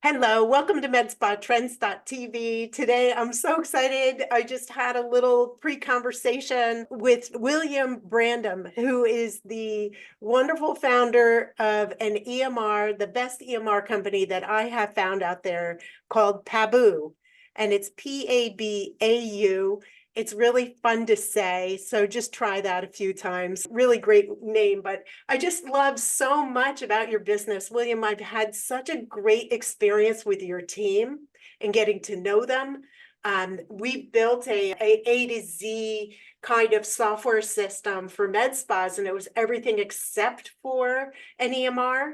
Hello, welcome to MedSpaTrends.tv. Today, I'm so excited. I just had a little pre-conversation with William Brandham, who is the wonderful founder of an EMR, the best EMR company that I have found out there called Pabau, and it's Pabau. It's really fun to say, so just try that a few times. Really great name, but I just love so much about your business. William, I've had such a great experience with your team and getting to know them. We built a to Z kind of software system for med spas, and it was everything except for an EMR.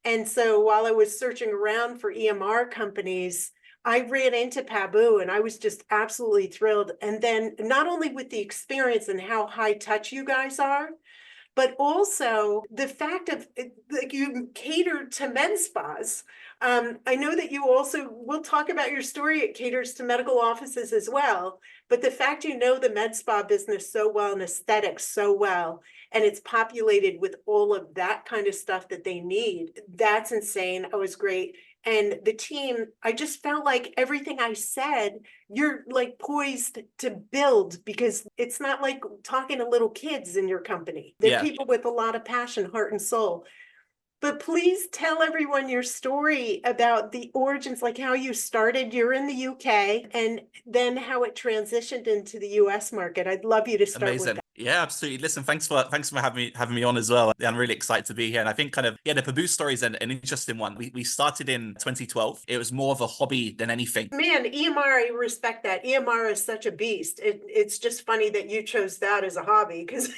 And so while I was searching around for EMR companies, I ran into Pabau and I was just absolutely thrilled. And then not only with the experience and how high touch you guys are, but also the fact of like you cater to med spas. I know that you also, we'll talk about your story, it caters to medical offices as well, but the fact you know the med spa business so well and aesthetics so well, and it's populated with all of that kind of stuff that they need, that's insane. It was great. And the team, I just felt like everything I said, you're like poised to build, because it's not like talking to little kids in your company. They're people with a lot of passion, heart and soul. But please tell everyone your story about the origins, like how you started. You're in the UK, and then how it transitioned into the US market. I'd love you to start with that. Yeah, absolutely. Listen, thanks for having me on as well. I'm really excited to be here. And I think the Pabau story is an interesting one. We started in 2012. It was more of a hobby than anything. Man, EMR, I respect that. EMR is such a beast. It's just funny that you chose that as a hobby, because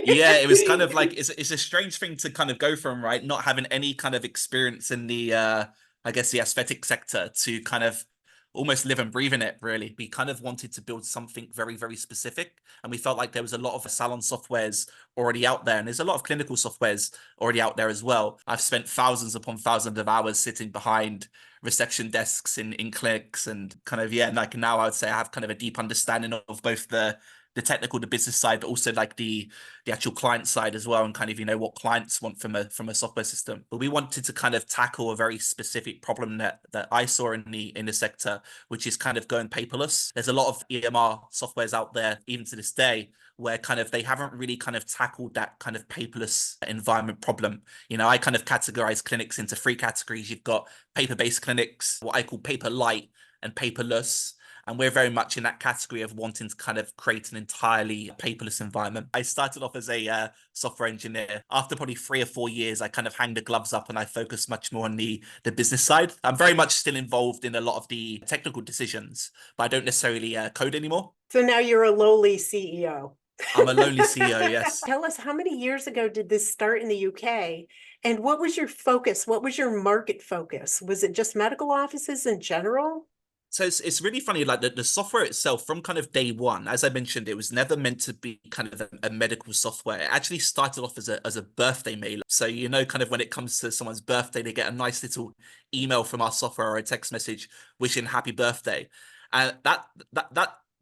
Yeah, it was kind of like it's a strange thing to kind of go from, right? Not having any kind of experience in the I guess the aesthetic sector to kind of almost live and breathe in it, really. We kind of wanted to build something very, very specific. And we felt like there was a lot of salon softwares already out there. And there's a lot of clinical softwares already out there as well. I've spent thousands upon thousands of hours sitting behind reception desks in clinics, and kind of, yeah, like now I would say I have kind of a deep understanding of both the technical, the business side, but also like the actual client side as well, and kind of, what clients want from a software system. But we wanted to kind of tackle a very specific problem that I saw in the sector, which is kind of going paperless. There's a lot of EMR softwares out there, even to this day, where kind of they haven't really kind of tackled that kind of paperless environment problem. I kind of categorize clinics into three categories. You've got paper-based clinics, what I call paper light, and paperless. And we're very much in that category of wanting to kind of create an entirely paperless environment. I started off as a software engineer. After probably 3 or 4 years, I kind of hang the gloves up and I focus much more on the business side. I'm very much still involved in a lot of the technical decisions, but I don't necessarily code anymore. So now you're a lowly CEO. I'm a lonely CEO, yes. Tell us, how many years ago did this start in the UK? And what was your focus? What was your market focus? Was it just medical offices in general? So it's really funny, like the software itself from kind of day one, as I mentioned, it was never meant to be kind of a medical software. It actually started off as a birthday mailer. So, kind of when it comes to someone's birthday, they get a nice little email from our software or a text message wishing happy birthday. And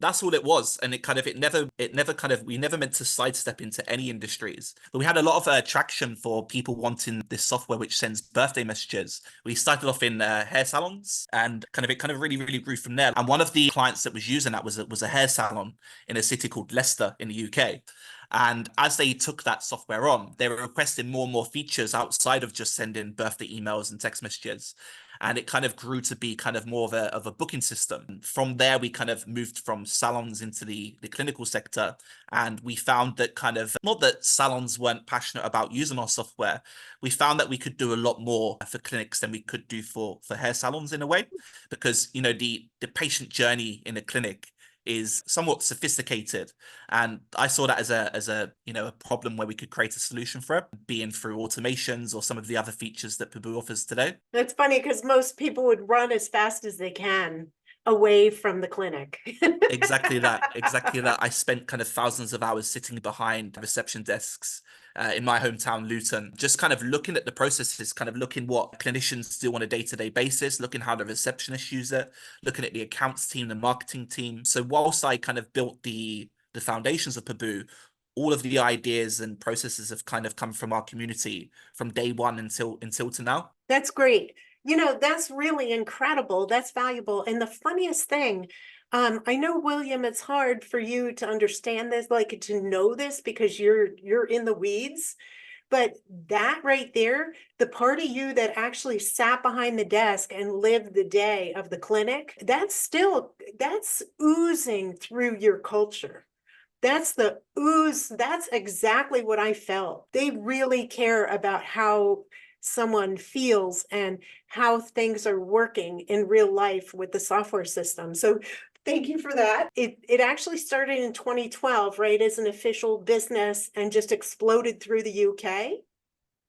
that's all it was. And we never meant to sidestep into any industries. But we had a lot of attraction for people wanting this software which sends birthday messages. We started off in hair salons, and it really, really grew from there. And one of the clients that was using that was a hair salon in a city called Leicester in the UK. And as they took that software on, they were requesting more and more features outside of just sending birthday emails and text messages. And it kind of grew to be kind of more of a booking system. From there, we kind of moved from salons into the clinical sector. And we found that kind of, not that salons weren't passionate about using our software, we found that we could do a lot more for clinics than we could do for hair salons in a way. Because, the patient journey in a clinic is somewhat sophisticated, and I saw that as a problem where we could create a solution for it, being through automations or some of the other features that Pabau offers today. That's funny, because most people would run as fast as they can away from the clinic. Exactly that. I spent kind of thousands of hours sitting behind reception desks in my hometown, Luton, just kind of looking at the processes, kind of looking what clinicians do on a day-to-day basis, looking how the receptionists use it, looking at the accounts team, the marketing team. So whilst I kind of built the foundations of Pabau, all of the ideas and processes have kind of come from our community from day one until to now. That's great. That's really incredible. That's valuable. And the funniest thing, I know, William, it's hard for you to understand this, like to know this because you're in the weeds. But that right there, the part of you that actually sat behind the desk and lived the day of the clinic, that's oozing through your culture. That's the ooze. That's exactly what I felt. They really care about how someone feels and how things are working in real life with the software system. So thank you for that. It actually started in 2012, right, as an official business and just exploded through the UK.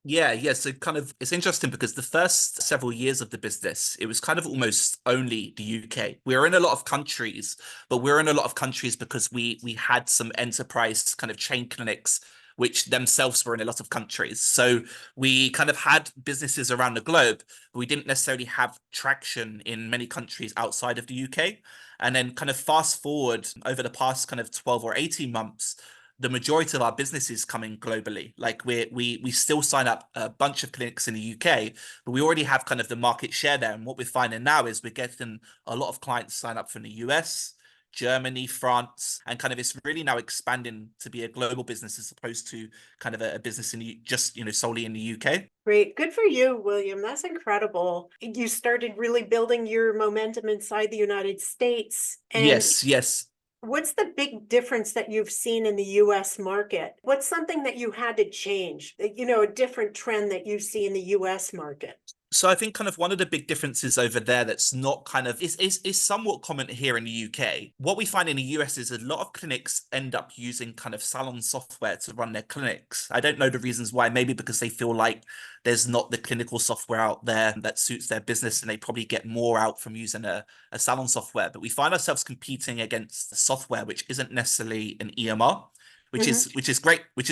Yeah, yeah. So kind of it's interesting because the first several years of the business, it was kind of almost only the UK. We were in a lot of countries, but we're in a lot of countries because we had some enterprise kind of chain clinics which themselves were in a lot of countries. So we kind of had businesses around the globe, but we didn't necessarily have traction in many countries outside of the UK. And then kind of fast forward over the past kind of 12 or 18 months, the majority of our business is coming globally. Like we still sign up a bunch of clinics in the UK, but we already have kind of the market share there. And what we're finding now is we're getting a lot of clients sign up from the US, Germany, France, and kind of it's really now expanding to be a global business as opposed to kind of a business in just solely in the UK. Great. Good for you, William. That's incredible. You started really building your momentum inside the United States. And Yes, yes. what's the big difference that you've seen in the US market? What's something that you had to change? A different trend that you see in the US market? So I think kind of one of the big differences over there that's not kind of is somewhat common here in the UK. What we find in the US is a lot of clinics end up using kind of salon software to run their clinics. I don't know the reasons why, maybe because they feel like there's not the clinical software out there that suits their business and they probably get more out from using a salon software. But we find ourselves competing against software which isn't necessarily an EMR. Which is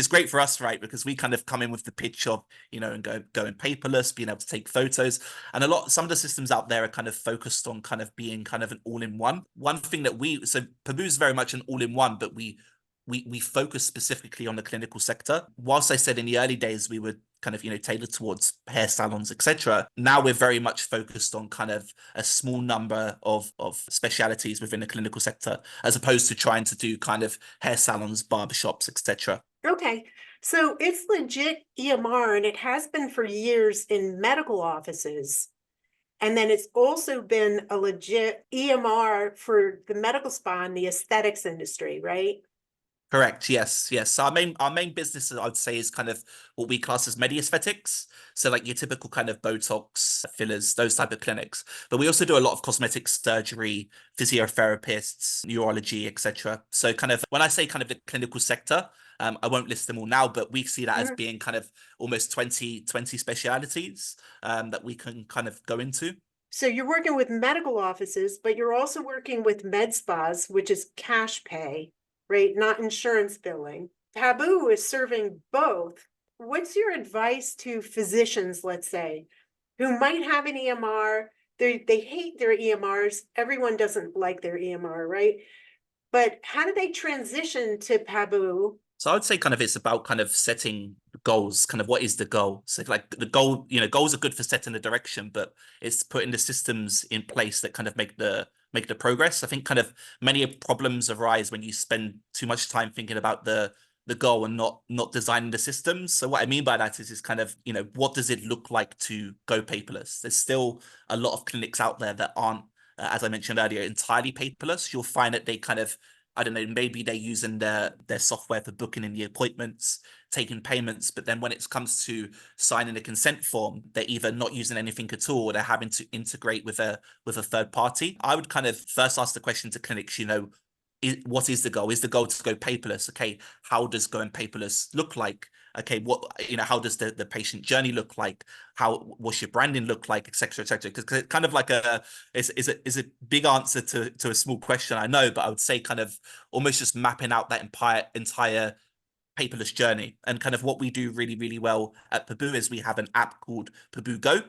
great for us, right? Because we kind of come in with the pitch of and going paperless, being able to take photos. And some of the systems out there are kind of focused on kind of being kind of an all-in-one. One thing that so Pabau is very much an all-in-one, but we focus specifically on the clinical sector. Whilst I said in the early days we would kind of tailored towards hair salons, etc. Now we're very much focused on kind of a small number of specialities within the clinical sector, as opposed to trying to do kind of hair salons, barbershops, etc. Okay. So it's legit EMR and it has been for years in medical offices. And then it's also been a legit EMR for the medical spa and the aesthetics industry, right? Correct. Yes. Yes. So our main business, I would say, is kind of what we class as medi aesthetics. So like your typical kind of Botox, fillers, those type of clinics. But we also do a lot of cosmetic surgery, physiotherapists, neurology, etc. So kind of when I say kind of the clinical sector, I won't list them all now, but we see that as Mhm. being kind of almost 20 specialities that we can kind of go into. So you're working with medical offices, but you're also working with med spas, which is cash pay, right? Not insurance billing. Pabau is serving both. What's your advice to physicians, let's say, who might have an EMR? They hate their EMRs. Everyone doesn't like their EMR, right? But how do they transition to Pabau? So I would say kind of it's about kind of setting goals, kind of what is the goal. So like the goal, goals are good for setting the direction, but it's putting the systems in place that kind of make the progress. I think kind of many problems arise when you spend too much time thinking about the goal and not designing the systems. So what I mean by that is kind of, what does it look like to go paperless? There's still a lot of clinics out there that aren't, as I mentioned earlier, entirely paperless. You'll find that they kind of, I don't know, maybe they're using their software for booking in the appointments, taking payments, but then when it comes to signing a consent form, they're either not using anything at all, or they're having to integrate with a third party. I would kind of first ask the question to clinics, what is the goal? Is the goal to go paperless? Okay, how does going paperless look like? Okay, how does the patient journey look like? What's your branding look like, et cetera, et cetera? Because it's kind of like is a big answer to a small question, I know, but I would say kind of almost just mapping out that entire paperless journey. And kind of what we do really, really well at Pabau is we have an app called Pabau Go.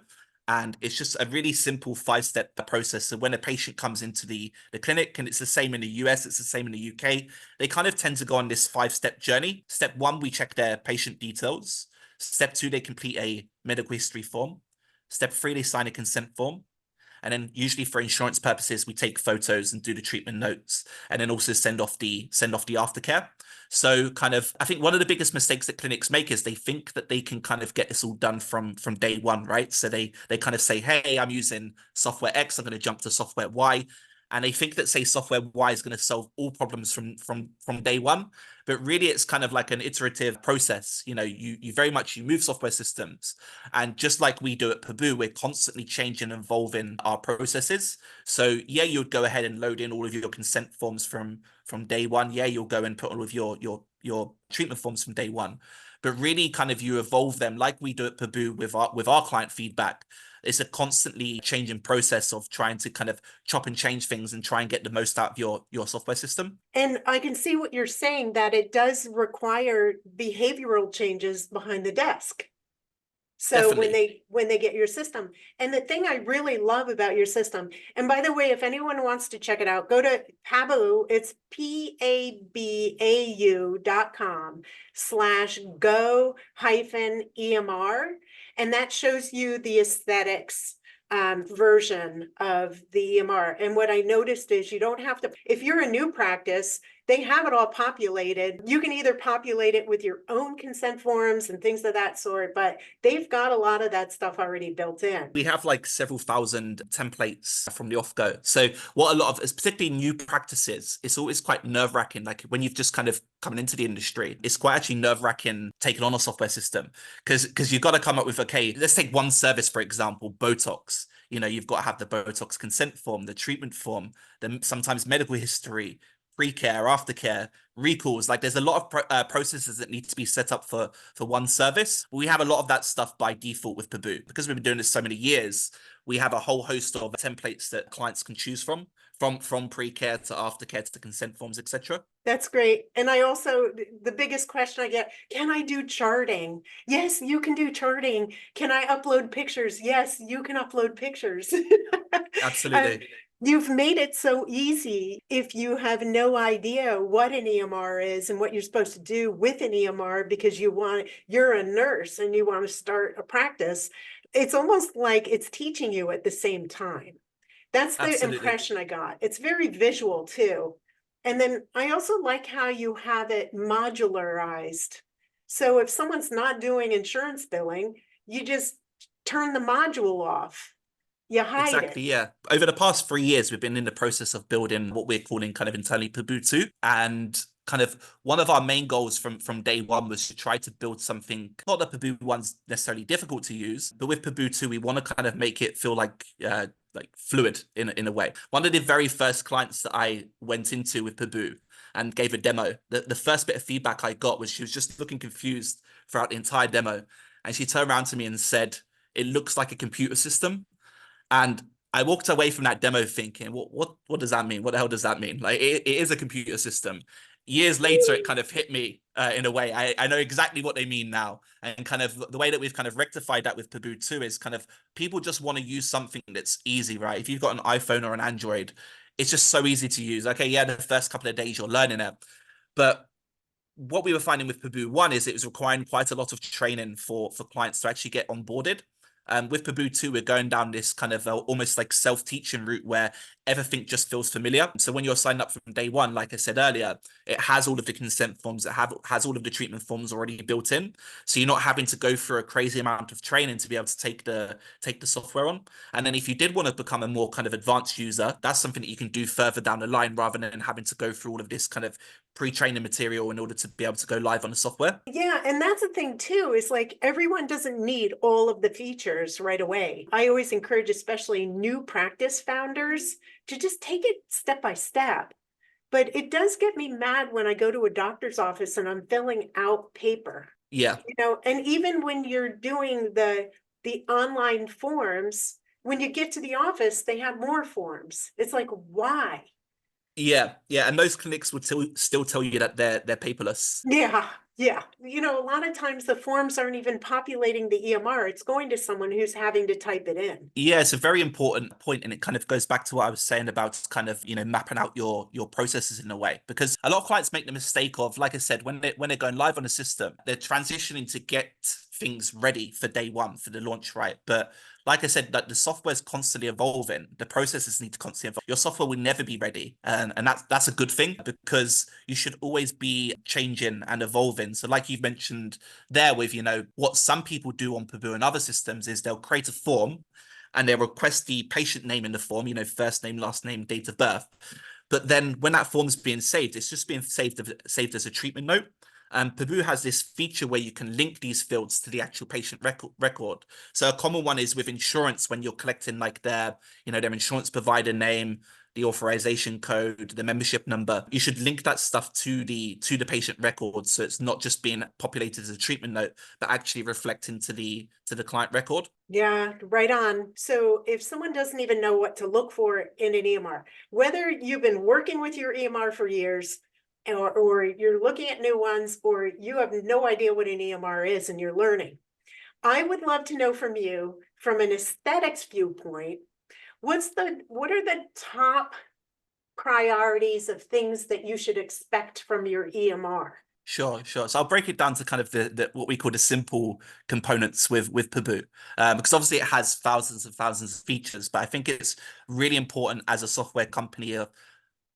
And it's just a really simple 5-step process. So when a patient comes into the clinic, and it's the same in the US, it's the same in the UK, they kind of tend to go on this 5-step journey. Step 1, we check their patient details. Step 2, they complete a medical history form. Step 3, they sign a consent form. And then usually for insurance purposes, we take photos and do the treatment notes, and then also send off the aftercare. So kind of, I think one of the biggest mistakes that clinics make is they think that they can kind of get this all done from day one, right? So they kind of say, hey, I'm using software X, I'm going to jump to software Y. And they think that, say, software Y is going to solve all problems from day one. But really, it's kind of like an iterative process. You know, you very much, you move software systems. And just like we do at Pabau, we're constantly changing and evolving our processes. So yeah, you'd go ahead and load in all of your consent forms from day one. Yeah, you'll go and put all of your treatment forms from day one. But really kind of you evolve them like we do at Pabau with our client feedback. It's a constantly changing process of trying to kind of chop and change things and try and get the most out of your software system. And I can see what you're saying, that it does require behavioral changes behind the desk. So Definitely. when they get your system. And the thing I really love about your system, and by the way, if anyone wants to check it out, go to Pabau, it's PABAU.com/go hyphen EMR. And that shows you the aesthetics version of the EMR. And what I noticed is you don't have to, if you're a new practice, they have it all populated. You can either populate it with your own consent forms and things of that sort, but they've got a lot of that stuff already built in. We have like several thousand templates from the off-go. So what a lot of, particularly new practices, it's always quite nerve-wracking. Like when you've just kind of coming into the industry, it's quite actually nerve-wracking taking on a software system because you've got to come up with, okay, let's take one service, for example, Botox. You know, you've got to have the Botox consent form, the treatment form, then sometimes medical history, pre-care, aftercare, recalls. Like there's a lot of processes that need to be set up for one service. We have a lot of that stuff by default with Pabau. Because we've been doing this so many years, we have a whole host of templates that clients can choose from pre-care to aftercare to consent forms, etc. That's great. And I also, the biggest question I get, can I do charting? Yes, you can do charting. Can I upload pictures? Yes, you can upload pictures. Absolutely. You've made it so easy if you have no idea what an EMR is and what you're supposed to do with an EMR because you're a nurse and you want to start a practice. It's almost like it's teaching you at the same time. That's the Absolutely. impression I got. It's very visual too. And then I also like how you have it modularized. So if someone's not doing insurance billing, you just turn the module off. You hide it. Exactly, yeah. Over the past 3 years, we've been in the process of building what we're calling kind of internally Pabau 2. And kind of one of our main goals from day one was to try to build something, not that Pabau 1's necessarily difficult to use, but with Pabau 2, we want to kind of make it feel like fluid in a way. One of the very first clients that I went into with Pabau and gave a demo, the first bit of feedback I got was she was just looking confused throughout the entire demo. And she turned around to me and said, it looks like a computer system. And I walked away from that demo thinking, what does that mean? What the hell does that mean? Like it is a computer system. Years later, it kind of hit me in a way. I know exactly what they mean now. And kind of the way that we've kind of rectified that with Pabau 2 is kind of people just want to use something that's easy, right? If you've got an iPhone or an Android, it's just so easy to use. Okay, yeah, the first couple of days you're learning it. But what we were finding with Pabau 1 is it was requiring quite a lot of training for clients to actually get onboarded. With Pabau 2, we're going down this kind of almost like self-teaching route where everything just feels familiar. So when you're signed up from day one, like I said earlier, it has all of the consent forms, has all of the treatment forms already built in. So you're not having to go through a crazy amount of training to be able to take the software on. And then if you did want to become a more kind of advanced user, that's something that you can do further down the line rather than having to go through all of this kind of pre-training material in order to be able to go live on the software. Yeah, and that's the thing too, is like everyone doesn't need all of the features right away. I always encourage, especially new practice founders, to just take it step by step. But it does get me mad when I go to a doctor's office and I'm filling out paper. Yeah. And even when you're doing the online forms, when you get to the office, they have more forms. It's like, why? Yeah, yeah, and those clinics would still tell you that they're paperless. Yeah, yeah. A lot of times the forms aren't even populating the EMR. It's going to someone who's having to type it in. Yeah, it's a very important point, and it kind of goes back to what I was saying about kind of mapping out your processes in a way, because a lot of clients make the mistake of, like I said, when they're going live on a system, they're transitioning to get things ready for day one for the launch, right? But like I said, that the software is constantly evolving. The processes need to constantly evolve. Your software will never be ready. And that's a good thing, because you should always be changing and evolving. So like you've mentioned there with, what some people do on Pabau and other systems is they'll create a form and they'll request the patient name in the form, first name, last name, date of birth. But then when that form is being saved, it's just being saved as a treatment note. And Pabau has this feature where you can link these fields to the actual patient record. So a common one is with insurance, when you're collecting like their insurance provider name, the authorization code, the membership number. You should link that stuff to the patient record, so it's not just being populated as a treatment note, but actually reflecting to the client record. Yeah, right on. So if someone doesn't even know what to look for in an EMR, whether you've been working with your EMR for years, or you're looking at new ones, or you have no idea what an EMR is and you're learning, I would love to know from you, from an aesthetics viewpoint, what are the top priorities of things that you should expect from your EMR? Sure. So I'll break it down to kind of the what we call the simple components with Pabau, because obviously it has thousands and thousands of features. But I think it's really important as a software company of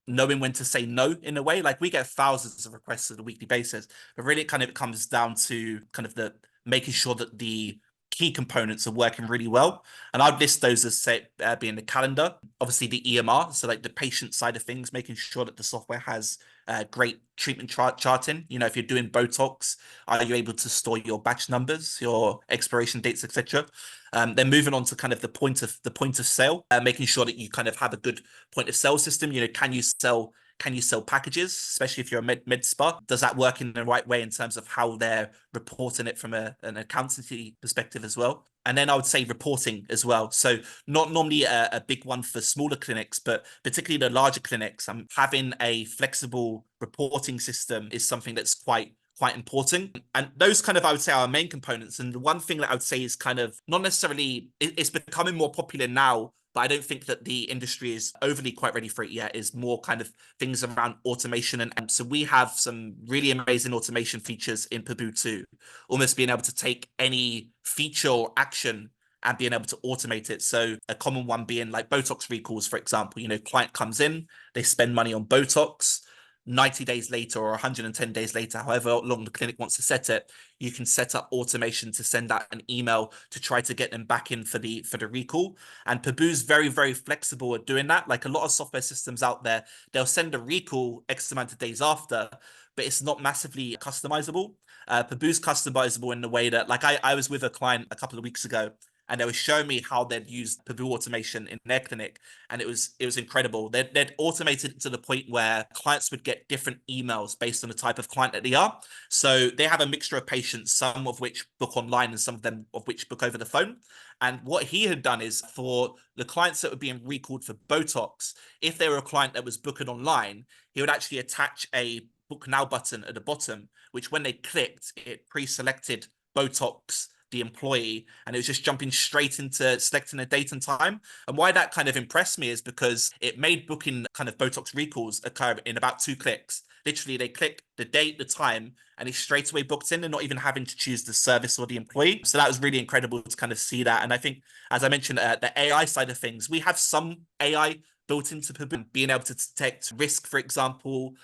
knowing when to say no in a way. Like, we get thousands of requests on a weekly basis, but really it comes down to kind of the making sure that the key components are working really well. And I'd list those as being the calendar, obviously the EMR, so like the patient side of things, making sure that the software has great treatment charting. If you're doing Botox, are you able to store your batch numbers, your expiration dates, etc.? Then moving on to kind of the point of sale, making sure that you kind of have a good point of sale system. Can you sell packages, especially if you're a med spa? Does that work in the right way in terms of how they're reporting it from an accountancy perspective as well? And then I would say reporting as well. So not normally a big one for smaller clinics, but particularly the larger clinics, having a flexible reporting system is something that's quite important. And those kind of, I would say, are our main components. And the one thing that I would say is kind of not necessarily, it's becoming more popular now, but I don't think that the industry is overly quite ready for it yet, is more kind of things around automation. And so we have some really amazing automation features in Pabau too, almost being able to take any feature or action and being able to automate it. So a common one being like Botox recalls, for example. Client comes in, they spend money on Botox. 90 days later or 110 days later, however long the clinic wants to set it, you can set up automation to send out an email to try to get them back in for the recall. And Pabau's very, very flexible at doing that. Like a lot of software systems out there, they'll send a recall X amount of days after, but it's not massively customizable. Pabau's customizable in the way that, like, I was with a client a couple of weeks ago, and they were showing me how they'd used Pabau automation in their clinic, and it was incredible. They'd automated it to the point where clients would get different emails based on the type of client that they are. So they have a mixture of patients, some of which book online and some of which book over the phone. And what he had done is, for the clients that were being recalled for Botox, if they were a client that was booking online, he would actually attach a book now button at the bottom, which when they clicked, it pre-selected Botox, the employee, and it was just jumping straight into selecting a date and time. And why that kind of impressed me is because it made booking kind of Botox recalls occur in about 2 clicks. Literally, they click the date, the time, and it's straight away booked in, and not even having to choose the service or the employee. So that was really incredible to kind of see that. And I think, as I mentioned, the AI side of things, we have some AI built into Pabau, being able to detect risk, for example,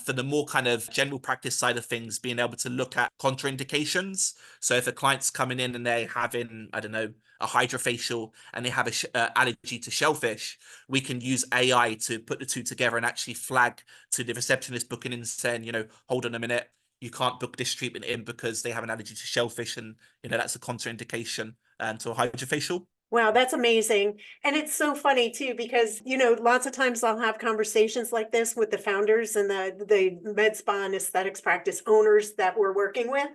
for the more kind of general practice side of things, being able to look at contraindications. So if a client's coming in and they're having, I don't know, a hydrofacial and they have a allergy to shellfish, we can use AI to put the two together and actually flag to the receptionist booking in, saying, hold on a minute, you can't book this treatment in because they have an allergy to shellfish, and that's a contraindication to a hydrofacial. Wow, that's amazing. And it's so funny too, because, lots of times I'll have conversations like this with the founders and the med spa and aesthetics practice owners that we're working with.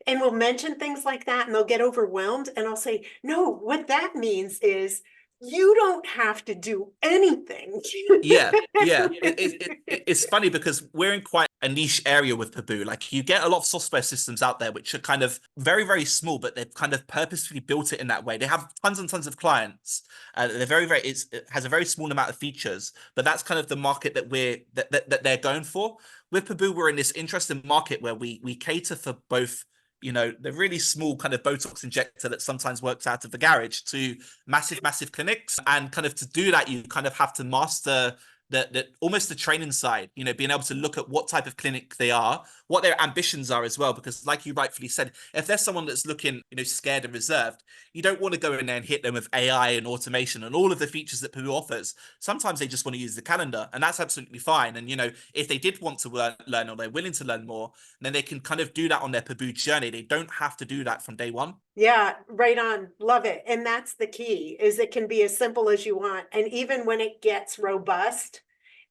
And we'll mention things like that and they'll get overwhelmed. And I'll say, no, what that means is you don't have to do anything. Yeah. It's funny because we're in quite a niche area with Pabau. Like, you get a lot of software systems out there which are kind of very, very small, but they've kind of purposefully built it in that way. They have tons and tons of clients. They're very, very, it has a very small amount of features, but that's kind of the market that they're going for. With Pabau, we're in this interesting market where we cater for both the really small kind of Botox injector that sometimes works out of the garage to massive clinics. And kind of to do that, you kind of have to master the almost the training side, being able to look at what type of clinic they are, what their ambitions are as well. Because like you rightfully said, if there's someone that's looking, scared and reserved, you don't want to go in there and hit them with AI and automation and all of the features that Pabau offers. Sometimes they just want to use the calendar, and that's absolutely fine. And, if they did want to learn or they're willing to learn more, then they can kind of do that on their Pabau journey. They don't have to do that from day one. Yeah, right on. Love it. And that's the key, is it can be as simple as you want. And even when it gets robust,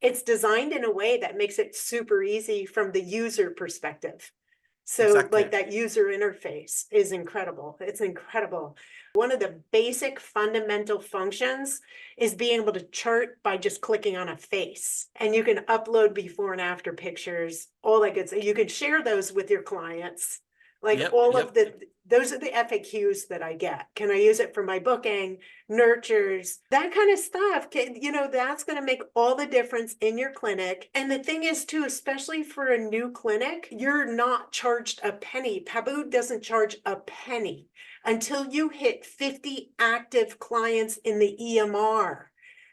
it's designed in a way that makes it super easy from the user perspective. So Exactly. like that user interface is incredible. It's incredible. One of the basic fundamental functions is being able to chart by just clicking on a face. And you can upload before and after pictures, all that good stuff. You can share those with your clients. Like Yep, all yep. of those are the FAQs that I get. Can I use it for my booking, nurtures, that kind of stuff? That's going to make all the difference in your clinic. And the thing is too, especially for a new clinic, you're not charged a penny. Pabau doesn't charge a penny until you hit 50 active clients in the EMR.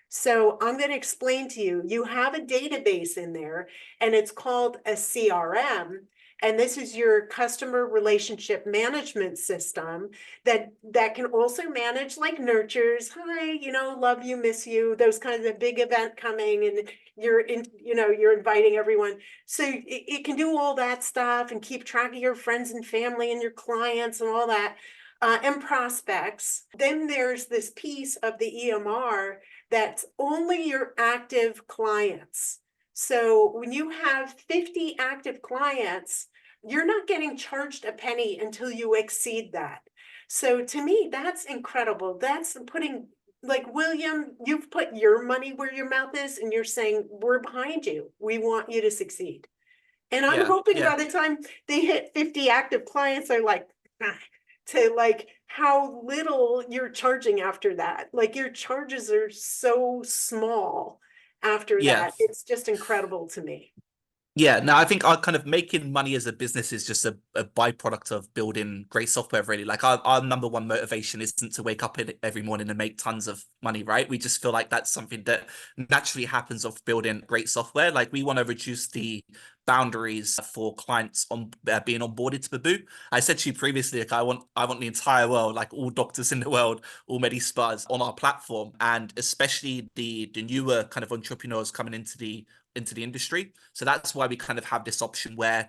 So I'm going to explain to you, you have a database in there and it's called a CRM. And this is your customer relationship management system that can also manage like nurtures. Hi, love you, miss you, those kinds of big event coming, and you're inviting everyone. So it can do all that stuff and keep track of your friends and family and your clients and all that, and prospects. Then there's this piece of the EMR that's only your active clients. So when you have 50 active clients, you're not getting charged a penny until you exceed that. So to me, that's incredible. That's putting, like, William, you've put your money where your mouth is, and you're saying, we're behind you. We want you to succeed. And I'm hoping by the time they hit 50 active clients, they're like, to like how little you're charging after that. Like your charges are so small after that. It's just incredible to me. Yeah, no, I think our kind of making money as a business is just a byproduct of building great software, really. Like our number one motivation isn't to wake up every morning and make tons of money, right? We just feel like that's something that naturally happens of building great software. Like we want to reduce the boundaries for clients on being onboarded to Pabau. I said to you previously, like I want the entire world, like all doctors in the world, all medi spas on our platform, and especially the newer kind of entrepreneurs coming into the industry. So that's why we kind of have this option where,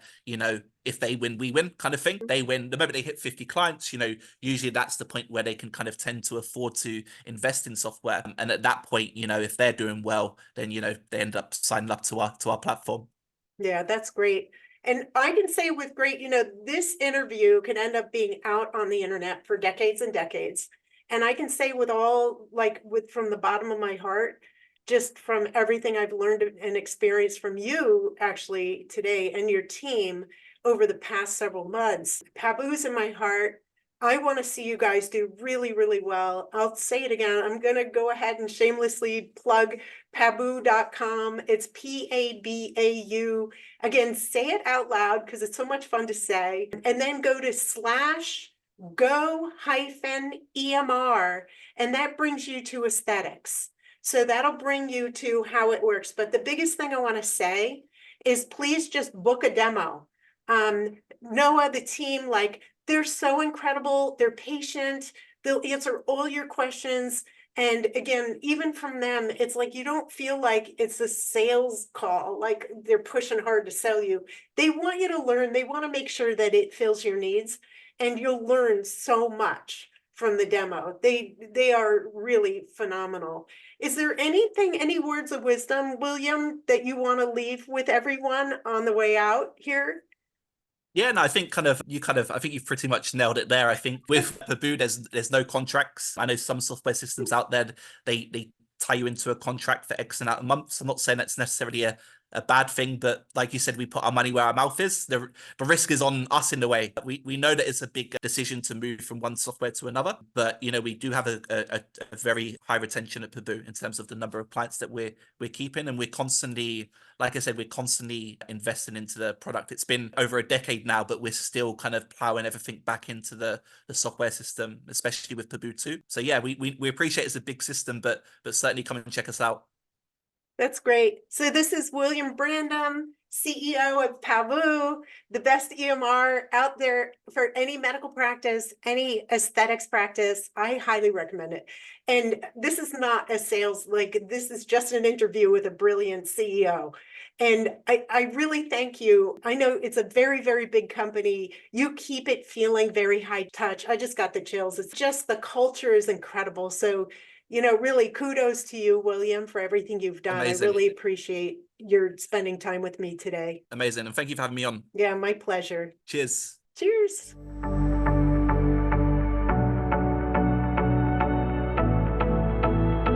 if they win, we win kind of thing. They win the moment they hit 50 clients, usually that's the point where they can kind of tend to afford to invest in software. And at that point, if they're doing well, then, they end up signing up to our platform. Yeah, that's great. And I can say with great, this interview can end up being out on the internet for decades and decades. And I can say from the bottom of my heart, just from everything I've learned and experienced from you actually today and your team over the past several months, Pabau's in my heart. I want to see you guys do really, really well. I'll say it again. I'm going to go ahead and shamelessly plug pabau.com. It's Pabau. Again, say it out loud because it's so much fun to say. And then go to /go-EMR, and that brings you to aesthetics. So that'll bring you to how it works. But the biggest thing I want to say is please just book a demo. Noah, the team, they're so incredible. They're patient. They'll answer all your questions. And again, even from them, it's like you don't feel like it's a sales call, like they're pushing hard to sell you. They want you to learn. They want to make sure that it fills your needs, and you'll learn so much from the demo. They are really phenomenal. Is there any words of wisdom, William, that you want to leave with everyone on the way out here? Yeah, no, I think I think you've pretty much nailed it there. I think with Pabau, there's no contracts. I know some software systems out there, they tie you into a contract for X amount of months. I'm not saying that's necessarily a a bad thing, but like you said, we put our money where our mouth is. The risk is on us in a way. We know that it's a big decision to move from one software to another, but we do have a very high retention at Pabau in terms of the number of clients that we're keeping, and we're constantly, like I said, we're constantly investing into the product. It's been over a decade now, but we're still kind of plowing everything back into the software system, especially with Pabau 2. So yeah, we appreciate it's a big system, but certainly come and check us out. That's great. So this is William Brandham, CEO of Pabau, the best EMR out there for any medical practice, any aesthetics practice. I highly recommend it. And this is not a sales, like this is just an interview with a brilliant CEO. And I really thank you. I know it's a very, very big company. You keep it feeling very high touch. I just got the chills. It's just the culture is incredible. So really kudos to you, William, for everything you've done. Amazing. I really appreciate your spending time with me today. Amazing. And thank you for having me on. Yeah, my pleasure. Cheers. Cheers.